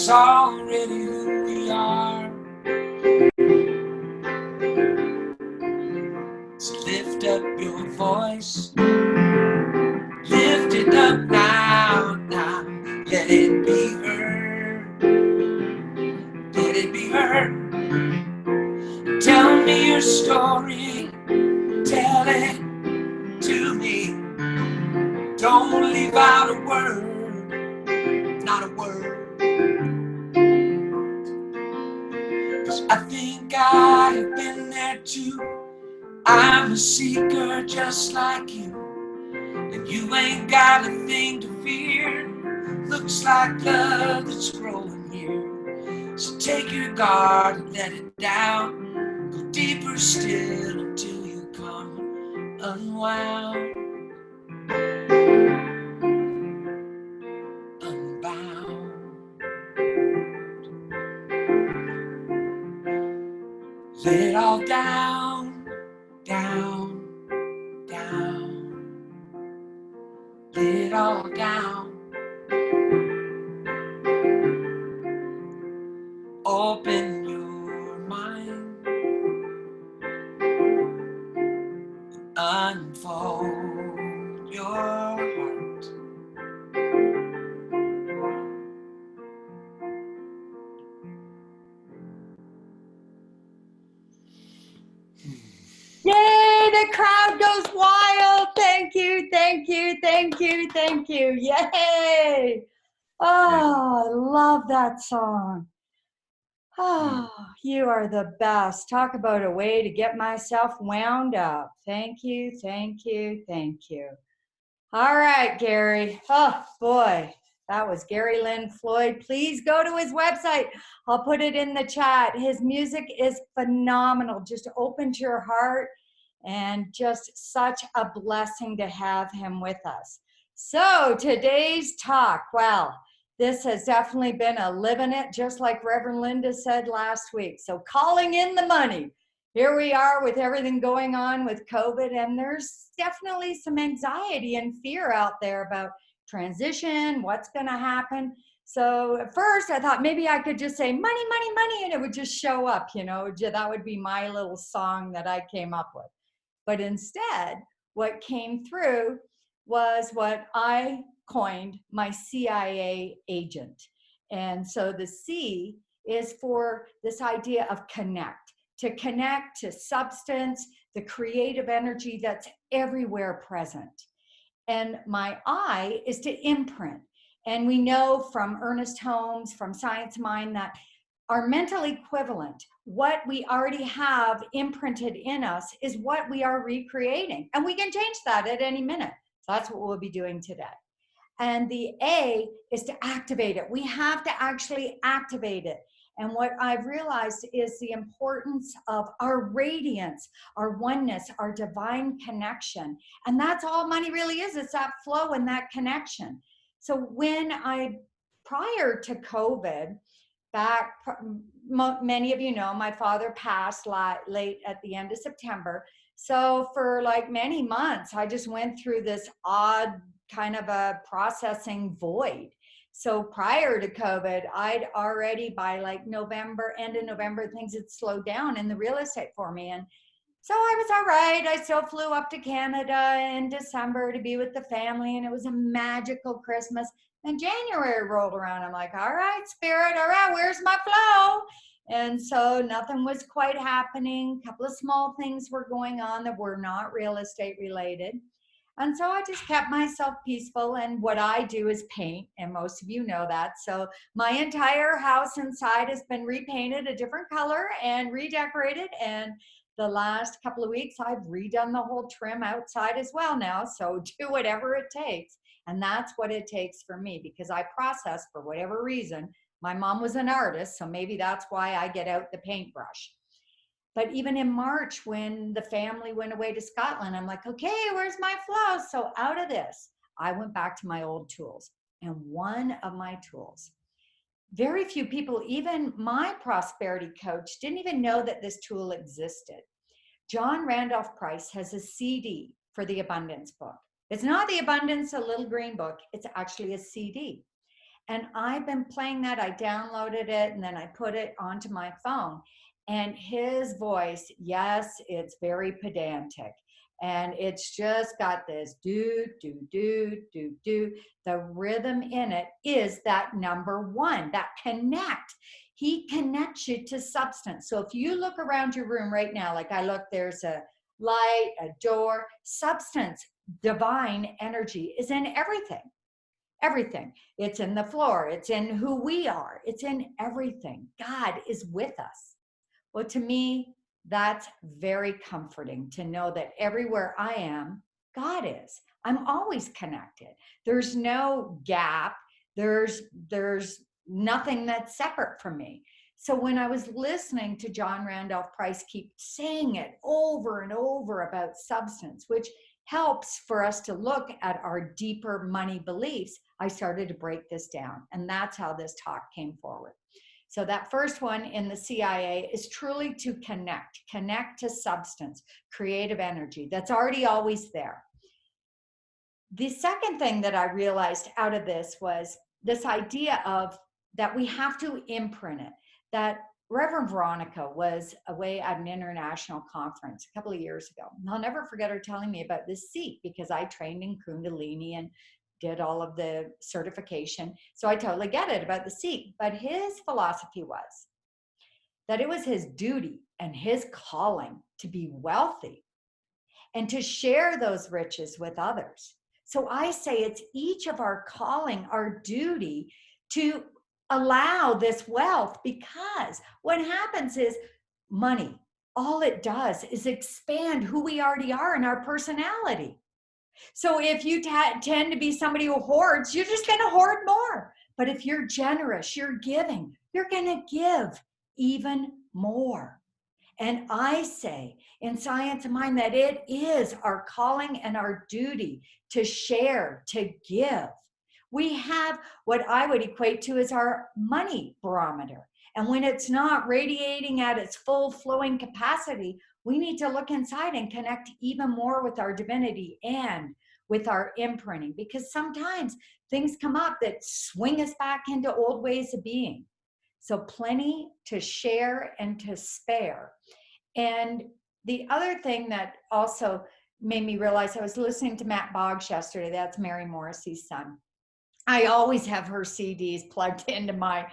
It's already who we are. So lift up your voice, lift it up now, now. Let it be heard, let it be heard. Tell me your story, tell it to me. Don't leave out a word, not a word. 'Cause I think I have been there too. I'm a seeker just like you, and you ain't got a thing to fear. Looks like love that's growing here. So take your guard and let it down. Go deeper still until you come unwound, unbound. Lay it all down, down, down. Lay it all down. Open your mind, unfold your heart. Yay, the crowd goes wild. Thank you, thank you, thank you, thank you. Yay. Oh, I love that song. Oh, you are the best. Talk about a way to get myself wound up. Thank you, thank you, thank you. All right, Gary. Oh, boy. That was Gary Lynn Floyd. Please go to his website. I'll put it in the chat. His music is phenomenal. Just open to your heart, and just such a blessing to have him with us. So today's talk, well, this has definitely been a living it, just like Reverend Linda said last week. So calling in the money. Here we are with everything going on with COVID, and there's definitely some anxiety and fear out there about transition, what's going to happen. So at first I thought maybe I could just say money, money, money, and it would just show up, you know, that would be my little song that I came up with. But instead, what came through was what I coined my CIA agent. And so the C is for this idea of connect, to connect to substance, the creative energy that's everywhere present. And my I is to imprint. And we know from Ernest Holmes, from Science Mind, that our mental equivalent, what we already have imprinted in us, is what we are recreating. And we can change that at any minute. So that's what we'll be doing today. And the A is to activate it. We have to actually activate it. And what I've realized is the importance of our radiance, our oneness, our divine connection. And that's all money really is. It's that flow and that connection. So when prior to COVID, back, many of you know, my father passed late at the end of September. So for like many months, I just went through this odd kind of a processing void. So prior to COVID, I'd already by like November, end of November, things had slowed down in the real estate for me. And so I was all right. I still flew up to Canada in December to be with the family, and it was a magical Christmas. And January rolled around. I'm like, all right, Spirit, all right, where's my flow? And so nothing was quite happening. A couple of small things were going on that were not real estate related. And so I just kept myself peaceful. And what I do is paint, and most of you know that. So my entire house inside has been repainted a different color and redecorated. And the last couple of weeks, I've redone the whole trim outside as well now. So do whatever it takes. And that's what it takes for me, because I process for whatever reason. My mom was an artist, so maybe that's why I get out the paintbrush. But even in March, when the family went away to Scotland, I'm like, okay, where's my flow? So out of this, I went back to my old tools. And one of my tools, very few people, even my prosperity coach, didn't even know that this tool existed. John Randolph Price has a CD for the Abundance book. It's not the Abundance, a little green book. It's actually a CD. And I've been playing that. I downloaded it and then I put it onto my phone. And his voice, yes, it's very pedantic. And it's just got this do, do, do, do, do. The rhythm in it is that number one, that connect. He connects you to substance. So if you look around your room right now, like I look, there's a light, a door, substance, divine energy is in everything. Everything. It's in the floor. It's in who we are. It's in everything. God is with us. Well, to me, that's very comforting to know that everywhere I am, God is. I'm always connected. There's no gap. There's nothing that's separate from me. So when I was listening to John Randolph Price keep saying it over and over about substance, which helps for us to look at our deeper money beliefs, I started to break this down. And that's how this talk came forward. So that first one in the CIA is truly to connect to substance, creative energy that's already always there. The second thing that I realized out of this was this idea of that we have to imprint it. That Reverend Veronica was away at an international conference a couple of years ago. And I'll never forget her telling me about this seat because I trained in Kundalini and did all of the certification. So I totally get it about the seat. But his philosophy was that it was his duty and his calling to be wealthy and to share those riches with others. So I say it's each of our calling, our duty to allow this wealth, because what happens is money, all it does is expand who we already are in our personality. So if you tend to be somebody who hoards, you're just going to hoard more. But if you're generous, you're giving, you're going to give even more. And I say in Science of Mind that it is our calling and our duty to share, to give. We have what I would equate to as our money barometer. And when it's not radiating at its full flowing capacity, we need to look inside and connect even more with our divinity and with our imprinting, because sometimes things come up that swing us back into old ways of being. So plenty to share and to spare. And the other thing that also made me realize, I was listening to Matt Boggs yesterday, that's Mary Morrissey's son. I always have her CDs plugged into my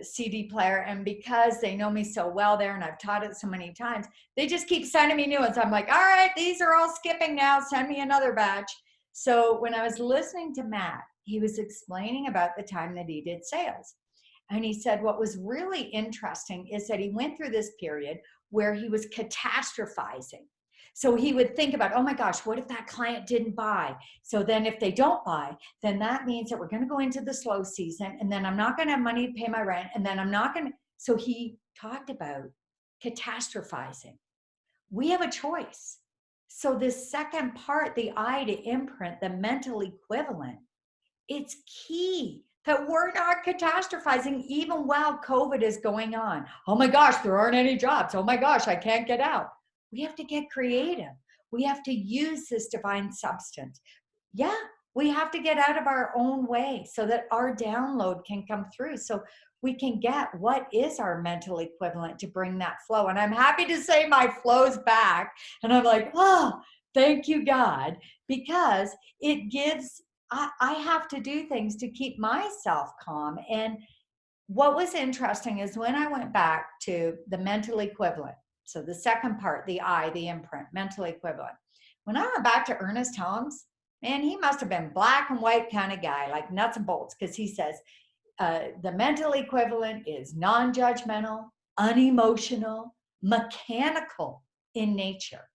CD player, and because they know me so well there and I've taught it so many times, they just keep sending me new ones. I'm like, all right, these are all skipping now, send me another batch. So when I was listening to Matt, he was explaining about the time that he did sales. And he said what was really interesting is that he went through this period where he was catastrophizing. So he would think about, oh my gosh, what if that client didn't buy? So then if they don't buy, then that means that we're going to go into the slow season, and then I'm not going to have money to pay my rent, and then I'm not going to. So he talked about catastrophizing. We have a choice. So this second part, the I to imprint, the mental equivalent, it's key that we're not catastrophizing even while COVID is going on. Oh my gosh, there aren't any jobs. Oh my gosh, I can't get out. We have to get creative. We have to use this divine substance. Yeah, we have to get out of our own way so that our download can come through. So we can get what is our mental equivalent to bring that flow. And I'm happy to say my flow's back. And I'm like, oh, thank you, God, because it gives, I have to do things to keep myself calm. And what was interesting is when I went back to the mental equivalent, so the second part, the I, the imprint, mental equivalent. When I went back to Ernest Holmes, man, he must have been black and white kind of guy, like nuts and bolts, because he says the mental equivalent is non-judgmental, unemotional, mechanical in nature.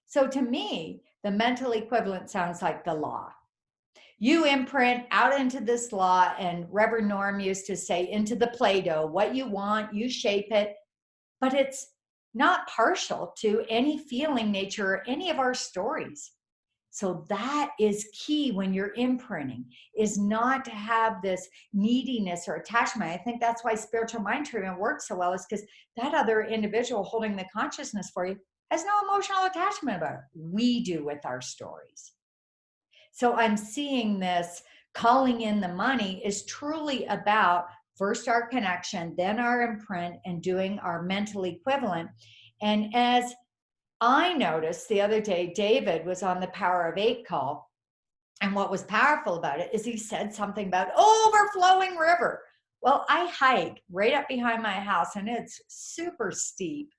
So to me, the mental equivalent sounds like the law. You imprint out into this law, and Reverend Norm used to say, into the Play-Doh, what you want, you shape it, but it's not partial to any feeling nature or any of our stories. So that is key when you're imprinting, is not to have this neediness or attachment. I think that's why spiritual mind treatment works so well, is because that other individual holding the consciousness for you has no emotional attachment about it. We do with our stories. So I'm seeing this calling in the money is truly about first our connection, then our imprint, and doing our mental equivalent. And as I noticed the other day, David was on the Power of 8 call. And what was powerful about it is he said something about overflowing river. Well, I hike right up behind my house and it's super steep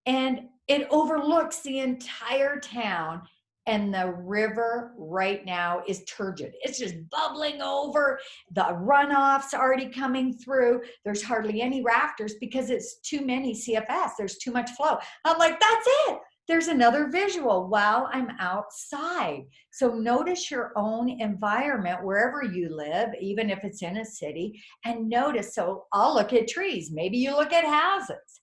and it overlooks the entire town. And the river right now is turgid. It's just bubbling over. The runoff's already coming through. There's hardly any rafters because it's too many CFS. There's too much flow. I'm like, that's it. There's another visual while I'm outside. So notice your own environment wherever you live, even if it's in a city, and notice. So I'll look at trees. Maybe you look at houses.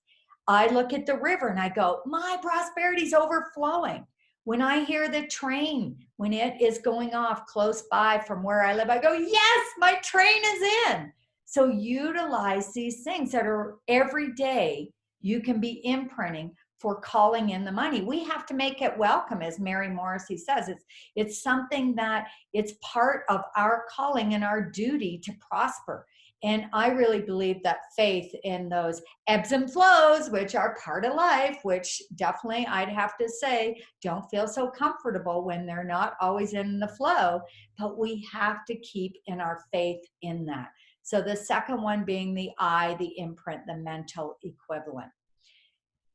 I look at the river and I go, my prosperity's overflowing. When I hear the train, when it is going off close by from where I live, I go, yes, my train is in. So utilize these things that are every day you can be imprinting for calling in the money. We have to make it welcome, as Mary Morrissey says. It's something that it's part of our calling and our duty to prosper. And I really believe that faith in those ebbs and flows, which are part of life, which definitely I'd have to say, don't feel so comfortable when they're not always in the flow, but we have to keep in our faith in that. So the second one being the I, the imprint, the mental equivalent.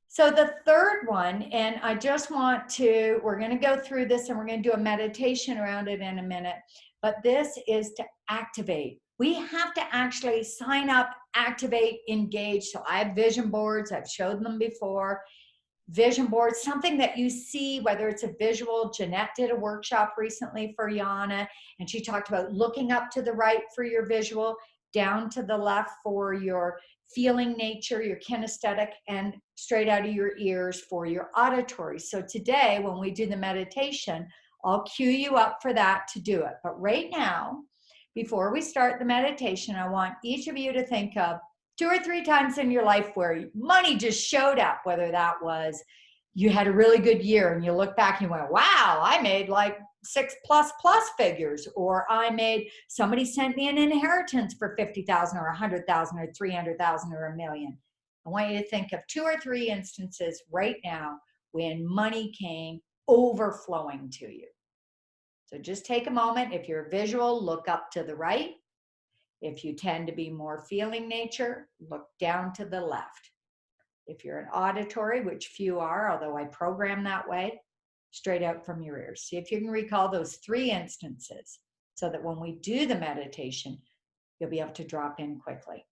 So the third one, and I just want to, we're going to go through this and we're going to do a meditation around it in a minute, but this is to activate. We have to actually sign up, activate, engage. So I have vision boards. I've showed them before. Vision boards, something that you see, whether it's a visual. Jeanette did a workshop recently for Yana, and she talked about looking up to the right for your visual, down to the left for your feeling nature, your kinesthetic, and straight out of your ears for your auditory. So today, when we do the meditation, I'll cue you up for that to do it. But right now, before we start the meditation, I want each of you to think of 2 or 3 times in your life where money just showed up, whether that was you had a really good year and you look back and you went, wow, I made like 6 plus figures, or somebody sent me an inheritance for 50,000 or 100,000 or 300,000 or $1 million. I want you to think of 2 or 3 instances right now when money came overflowing to you. So just take a moment. If you're visual, look up to the right. If you tend to be more feeling nature, look down to the left. If you're an auditory, which few are, although I program that way, straight out from your ears. See if you can recall those 3 instances so that when we do the meditation, you'll be able to drop in quickly.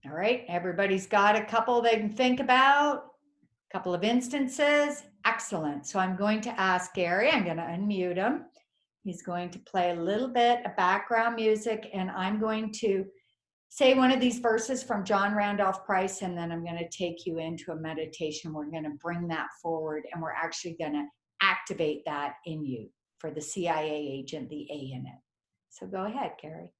All right, everybody's got a couple they can think about, a couple of instances. Excellent. So I'm going to ask Gary, I'm going to unmute him. He's going to play a little bit of background music, and I'm going to say one of these verses from John Randolph Price, and then I'm going to take you into a meditation. We're going to bring that forward, and we're actually going to activate that in you for the CIA agent, the A in it. So go ahead, Gary.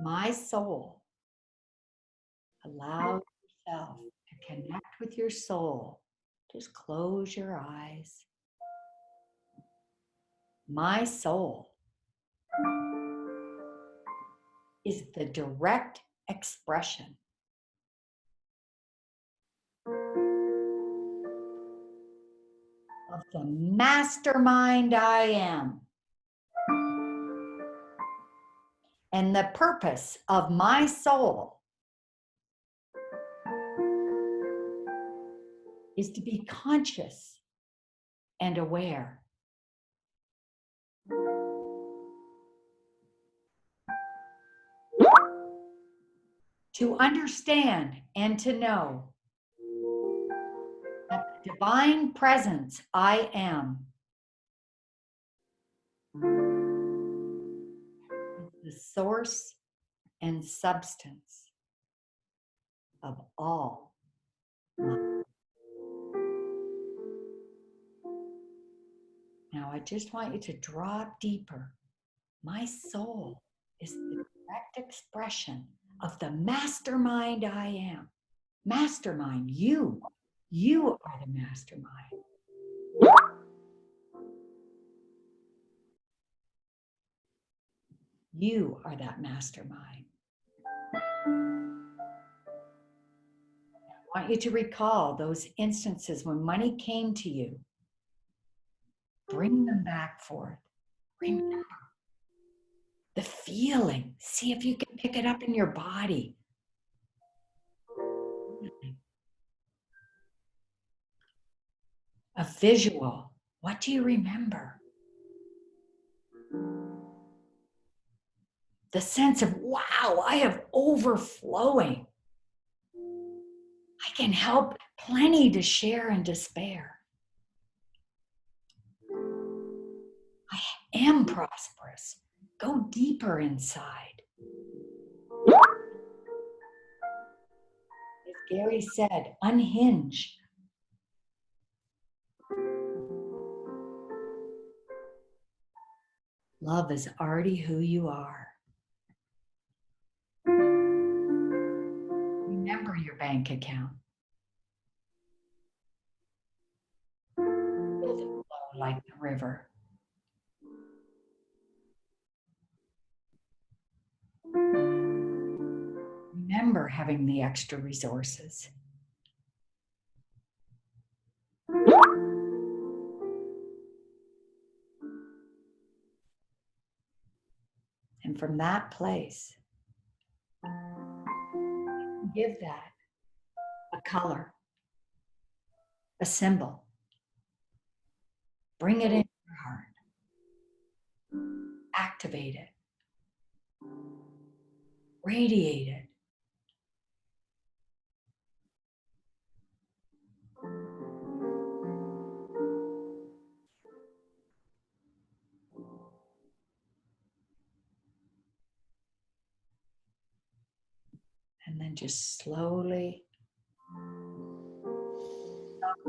My soul. Allow yourself to connect with your soul. Just close your eyes. My soul is the direct expression of the mastermind I am. And the purpose of my soul is to be conscious and aware. To understand and to know that the divine presence I am The source and substance of all mind. Now, I just want you to drop deeper. My soul is the direct expression of the mastermind I am. Mastermind, you. You are the mastermind. You are that mastermind. I want you to recall those instances when money came to you. Bring them back forth. Remember the feeling. See if you can pick it up in your body. A visual. What do you remember? The sense of, wow, I have overflowing. I can help plenty to share and to spare. I am prosperous. Go deeper inside. As Gary said, unhinge. Love is already who you are. Remember your bank account. Feel it flow like the river. Remember having the extra resources. And from that place, give that a color, a symbol. Bring it in your heart. Activate it. Radiate it. And then just slowly come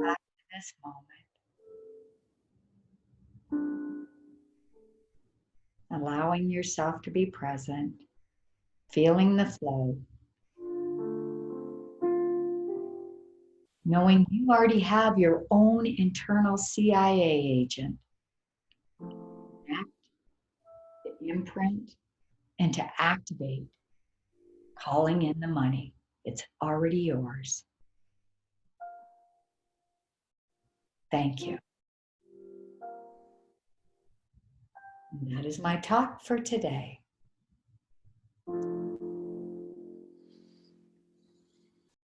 back to this moment. Allowing yourself to be present, feeling the flow. Knowing you already have your own internal CIA agent. Connect, to imprint, and to activate. Calling in the money. It's already yours. Thank you. And that is my talk for today.